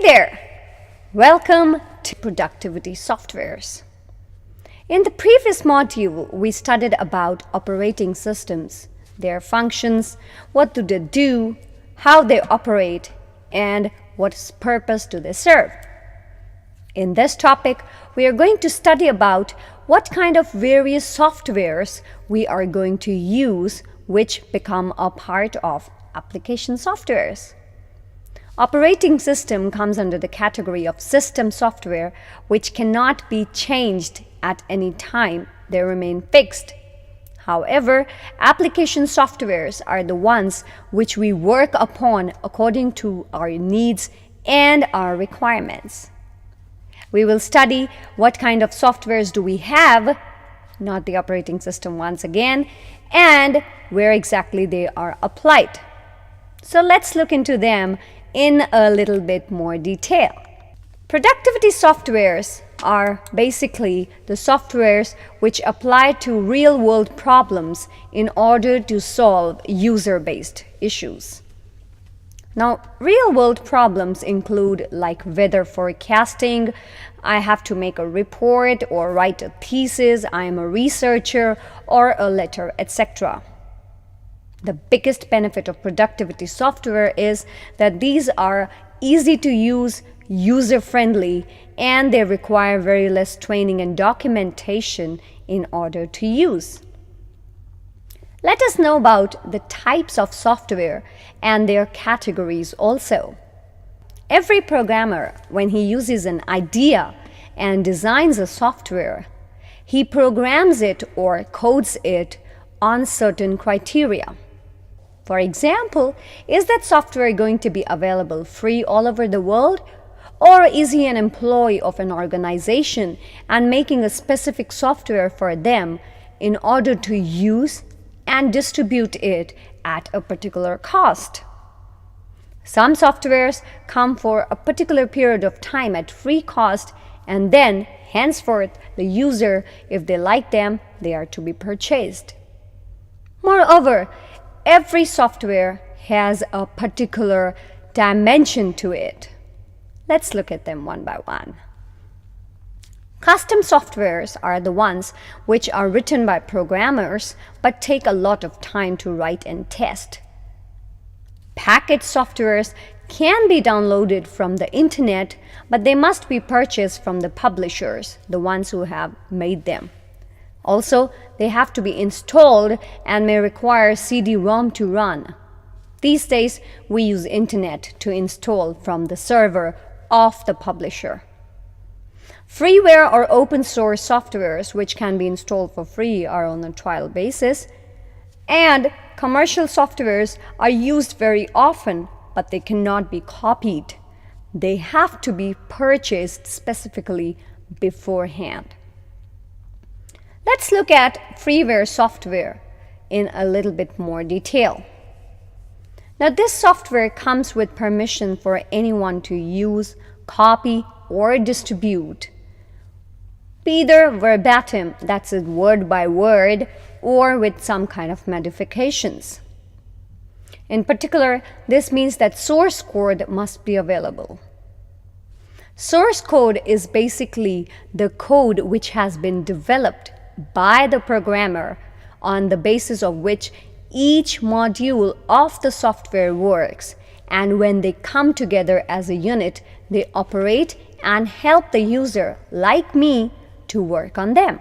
there! Welcome to Productivity Softwares. In the previous module, we studied about operating systems, their functions, what do they do, how they operate, and what purpose do they serve. In this topic, we are going to study about what kind of various softwares we are going to use which become a part of application softwares. Operating system comes under the category of system software which cannot be changed at any time. They remain fixed. However, application softwares are the ones which we work upon according to our needs and our requirements. We will study what kind of softwares do we have, not the operating system once again, and where exactly they are applied. So let's look into them in a little bit more detail. Productivity softwares are basically the softwares which apply to real-world problems in order to solve user-based issues. Now, real-world problems include like weather forecasting, I have to make a report or write a thesis, I am a researcher, or a letter, etc. The biggest benefit of productivity software is that these are easy to use, user-friendly, and they require very less training and documentation in order to use. Let us know about the types of software and their categories also. Every programmer, when he uses an idea and designs a software, he programs it or codes it on certain criteria. For example, is that software going to be available free all over the world? Or is he an employee of an organization and making a specific software for them in order to use and distribute it at a particular cost? Some softwares come for a particular period of time at free cost, and then henceforth the user, if they like them, they are to be purchased. Moreover, every software has a particular dimension to it. Let's look at them one by one. Custom softwares are the ones which are written by programmers but take a lot of time to write and test. Packaged softwares can be downloaded from the internet, but they must be purchased from the publishers, the ones who have made them. Also, they have to be installed and may require CD-ROM to run. These days, we use internet to install from the server of the publisher. Freeware or open source softwares which can be installed for free are on a trial basis, and commercial softwares are used very often, but they cannot be copied. They have to be purchased specifically beforehand. Let's look at freeware software in a little bit more detail. Now, this software comes with permission for anyone to use, copy, or distribute, either verbatim, that's it, word by word, or with some kind of modifications. In particular, this means that source code must be available. Source code is basically the code which has been developed by the programmer on the basis of which each module of the software works, and when they come together as a unit, they operate and help the user, like me, to work on them.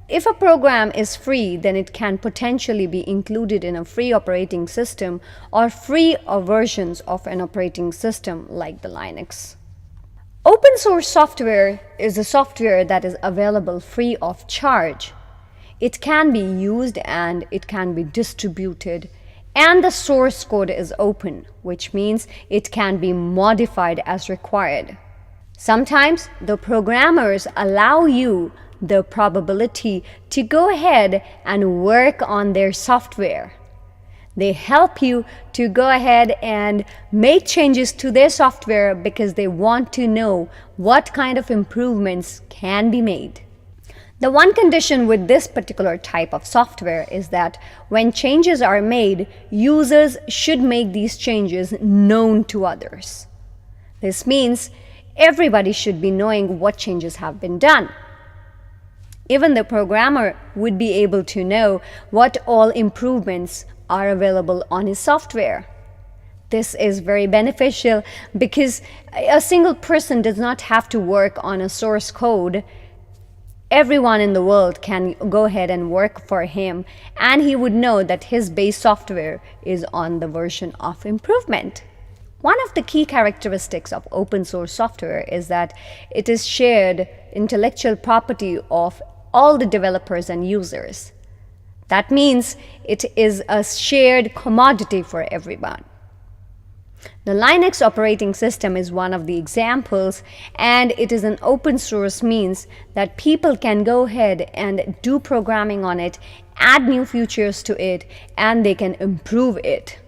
If a program is free, then it can potentially be included in a free operating system or free versions of an operating system like the Linux. Open source software is a software that is available free of charge. It can be used and it can be distributed, and the source code is open, which means it can be modified as required. Sometimes the programmers allow you the probability to go ahead and work on their software. They help you to go ahead and make changes to their software because they want to know what kind of improvements can be made. The one condition with this particular type of software is that when changes are made, users should make these changes known to others. This means everybody should be knowing what changes have been done. Even the programmer would be able to know what all improvements are available on his software. This is very beneficial because a single person does not have to work on a source code. Everyone in the world can go ahead and work for him, and he would know that his base software is on the version of improvement. One of the key characteristics of open source software is that it is shared intellectual property of all the developers and users. That means it is a shared commodity for everyone. The Linux operating system is one of the examples, and it is an open source means that people can go ahead and do programming on it, add new features to it, and they can improve it.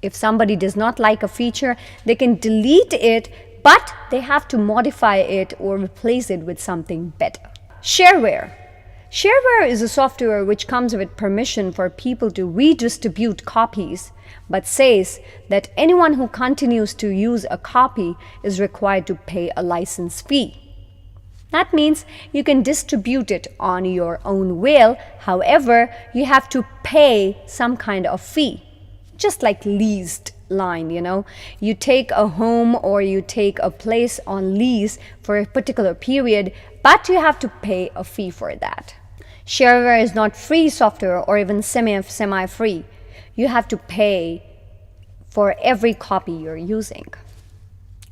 If somebody does not like a feature, they can delete it, but they have to modify it or replace it with something better. Shareware. Shareware is a software which comes with permission for people to redistribute copies, but says that anyone who continues to use a copy is required to pay a license fee. That means you can distribute it on your own will, however, you have to pay some kind of fee. Just like leased line, you take a home or you take a place on lease for a particular period, but you have to pay a fee for that. Shareware is not free software or even semi-free. You have to pay for every copy you're using.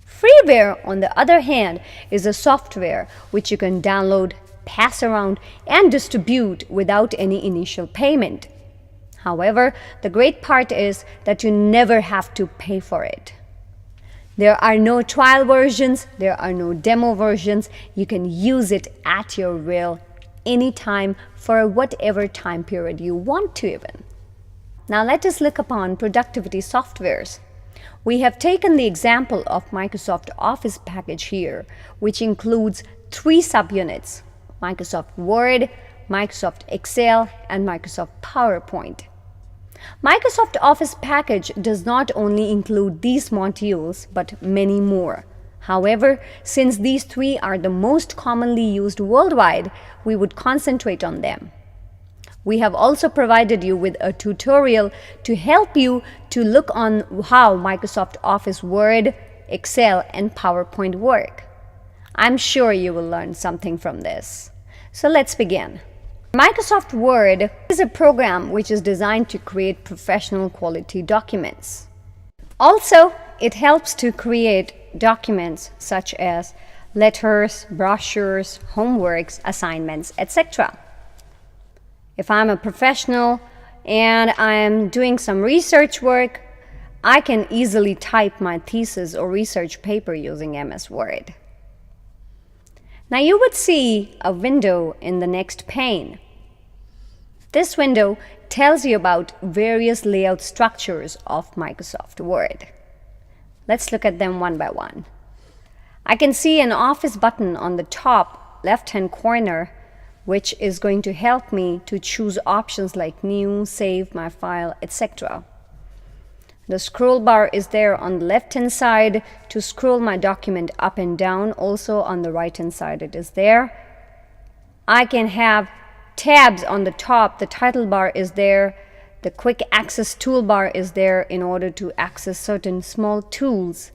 Freeware, on the other hand, is a software which you can download, pass around, and distribute without any initial payment. However, the great part is that you never have to pay for it. There are no trial versions, there are no demo versions. You can use it at your will, anytime, for whatever time period you want to even. Now let us look upon productivity softwares. We have taken the example of Microsoft Office package here, which includes 3 subunits: Microsoft Word, Microsoft Excel, and Microsoft PowerPoint. Microsoft Office package does not only include these modules, but many more. However, since these 3 are the most commonly used worldwide, we would concentrate on them. We have also provided you with a tutorial to help you to look on how Microsoft Office Word, Excel, and PowerPoint work. I'm sure you will learn something from this. So let's begin. Microsoft Word is a program which is designed to create professional quality documents. Also, it helps to create documents such as letters, brochures, homeworks, assignments, etc. If I'm a professional and I'm doing some research work, I can easily type my thesis or research paper using MS Word. Now you would see a window in the next pane. This window tells you about various layout structures of Microsoft Word. Let's look at them one by one. I can see an Office button on the top left-hand corner, which is going to help me to choose options like New, Save My File, etc. The scroll bar is there on the left-hand side to scroll my document up and down. Also on the right-hand side it is there. I can have tabs on the top. The title bar is there. The quick access toolbar is there in order to access certain small tools.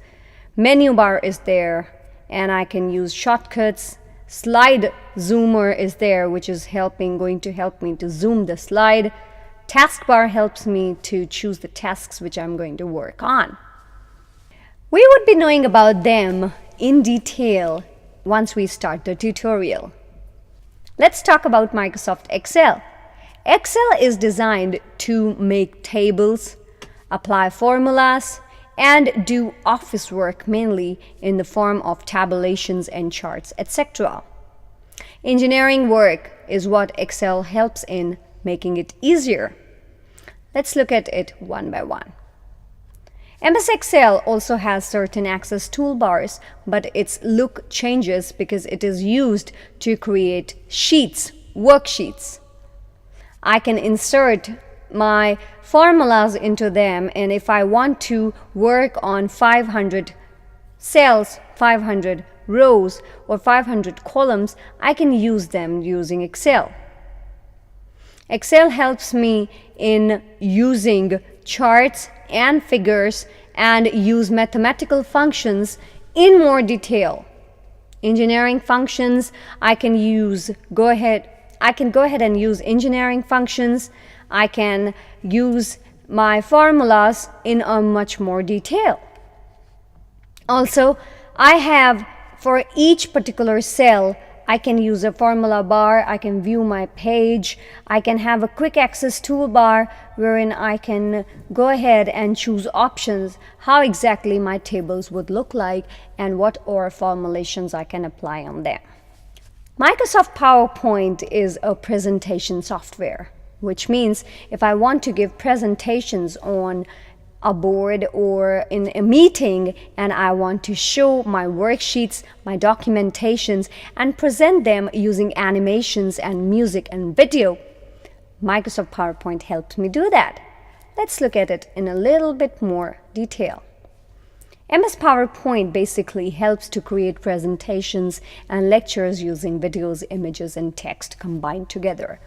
Menu bar is there, and I can use shortcuts. Slide zoomer is there, which is going to help me to zoom the slide. Taskbar helps me to choose the tasks which I'm going to work on. We would be knowing about them in detail once we start the tutorial. Let's talk about Microsoft Excel. Excel is designed to make tables, apply formulas, and do office work mainly in the form of tabulations and charts, etc. Engineering work is what Excel helps in making it easier. Let's look at it one by one. MS Excel also has certain access toolbars, but its look changes because it is used to create sheets, worksheets. I can insert my formulas into them, and if I want to work on 500 cells, 500 rows, or 500 columns, I can use them using Excel. Excel helps me in using charts and figures and use mathematical functions in more detail. Engineering functions, I can go ahead and use engineering functions. I can use my formulas in a much more detail. Also, I have for each particular cell, I can use a formula bar, I can view my page, I can have a quick access toolbar wherein I can go ahead and choose options, how exactly my tables would look like and what OR formulations I can apply on them. Microsoft PowerPoint is a presentation software, which means if I want to give presentations on a board or in a meeting and I want to show my worksheets, my documentations, and present them using animations and music and video, Microsoft PowerPoint helps me do that. Let's look at it in a little bit more detail. MS PowerPoint basically helps to create presentations and lectures using videos, images, and text combined together.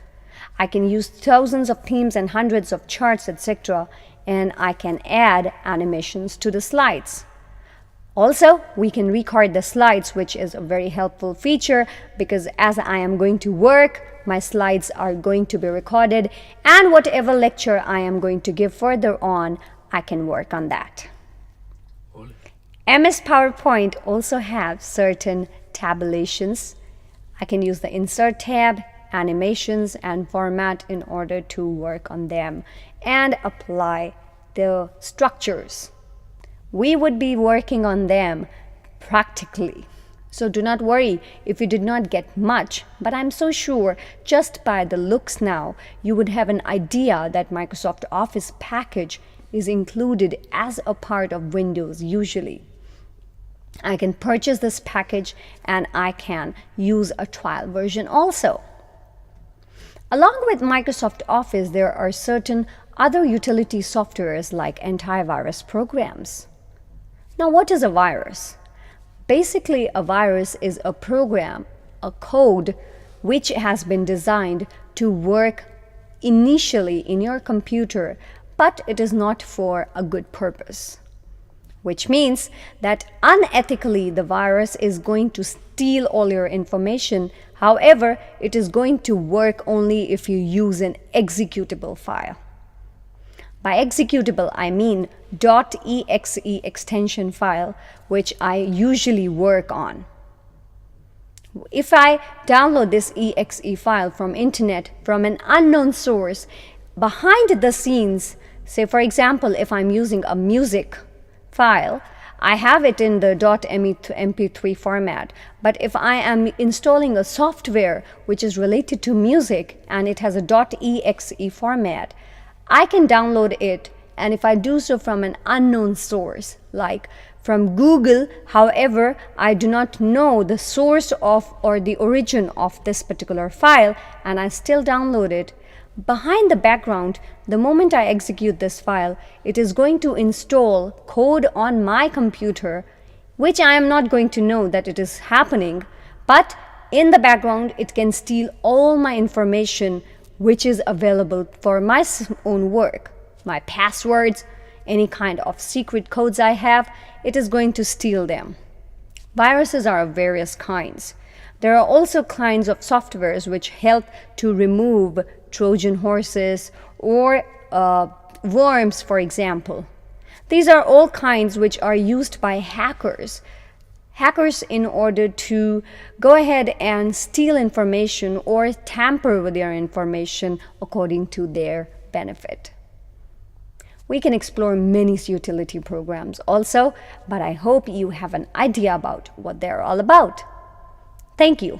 I can use thousands of themes and hundreds of charts, etc., and I can add animations to the slides. Also, we can record the slides, which is a very helpful feature because as I am going to work, my slides are going to be recorded, and whatever lecture I am going to give further on, I can work on that. MS PowerPoint also has certain tabulations. I can use the Insert tab, animations, and format in order to work on them and apply the structures. We would be working on them practically. So do not worry if you did not get much, but I'm so sure just by the looks now, you would have an idea that Microsoft Office package is included as a part of Windows usually. I can purchase this package and I can use a trial version also. Along with Microsoft Office, there are certain other utility softwares like antivirus programs. Now, what is a virus? Basically, a virus is a program, a code, which has been designed to work initially in your computer, but it is not for a good purpose. Which means that unethically the virus is going to steal all your information. However, it is going to work only if you use an executable file. By executable, I mean .exe extension file, which I usually work on. If I download this exe file from internet from an unknown source, behind the scenes, say for example, if I'm using a music file, I have it in the .mp3 format. But if I am installing a software which is related to music and it has a .exe format, I can download it, and if I do so from an unknown source, like from Google, however, I do not know the source of or the origin of this particular file, and I still download it, behind the background, the moment I execute this file, it is going to install code on my computer, which I am not going to know that it is happening, but in the background, it can steal all my information which is available for my own work. My passwords, any kind of secret codes I have, it is going to steal them. Viruses are of various kinds. There are also kinds of softwares which help to remove Trojan horses or worms, for example. These are all kinds which are used by hackers. Hackers in order to go ahead and steal information or tamper with their information according to their benefit. We can explore many utility programs also, but I hope you have an idea about what they're all about. Thank you.